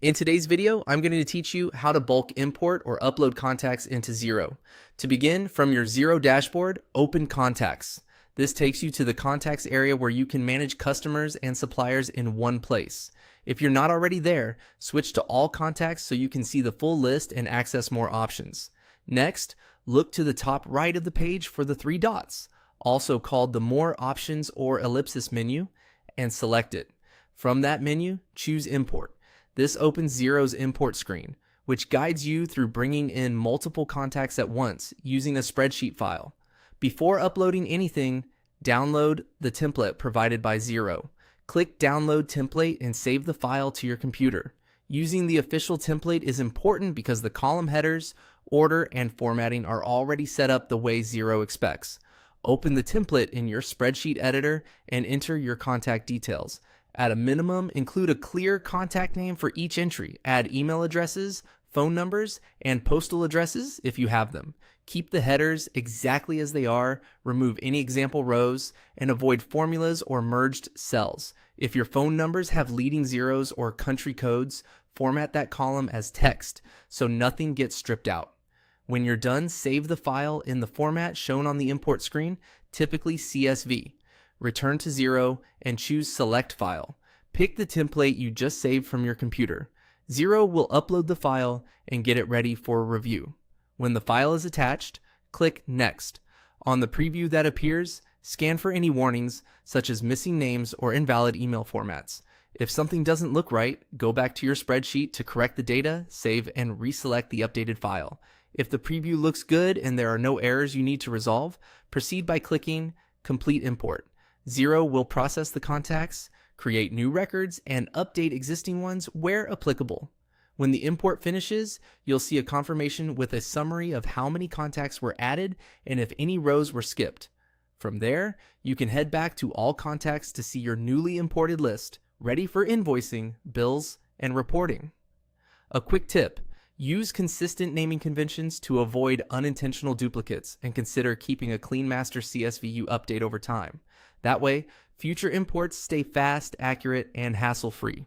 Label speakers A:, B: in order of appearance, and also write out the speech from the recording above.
A: In today's video, I'm going to teach you how to bulk import or upload contacts into Xero. To begin, from your Xero dashboard, open Contacts. This takes you to the contacts area where you can manage customers and suppliers in one place. If you're not already there, switch to All Contacts so you can see the full list and access more options. Next, look to the top right of the page for the three dots, also called the More Options or Ellipsis menu, and select it. From that menu, choose Import. This opens Xero's import screen, which guides you through bringing in multiple contacts at once using a spreadsheet file. Before uploading anything, download the template provided by Xero. Click Download Template and save the file to your computer. Using the official template is important because the column headers, order, and formatting are already set up the way Xero expects. Open the template in your spreadsheet editor and enter your contact details. At a minimum, include a clear contact name for each entry. Add email addresses, phone numbers, and postal addresses if you have them. Keep the headers exactly as they are, remove any example rows, and avoid formulas or merged cells. If your phone numbers have leading zeros or country codes, format that column as text so nothing gets stripped out. When you're done, save the file in the format shown on the import screen, typically CSV. Return to Xero and choose Select File. Pick the template you just saved from your computer. Xero will upload the file and get it ready for review. When the file is attached, click Next. On the preview that appears, scan for any warnings such as missing names or invalid email formats. If something doesn't look right, go back to your spreadsheet to correct the data, save, and reselect the updated file. If the preview looks good and there are no errors you need to resolve, proceed by clicking Complete Import. Xero will process the contacts, create new records, and update existing ones where applicable. When the import finishes, you'll see a confirmation with a summary of how many contacts were added and if any rows were skipped. From there, you can head back to All Contacts to see your newly imported list, ready for invoicing, bills, and reporting. A quick tip: use consistent naming conventions to avoid unintentional duplicates and consider keeping a clean master CSV update over time. That way, future imports stay fast, accurate, and hassle-free.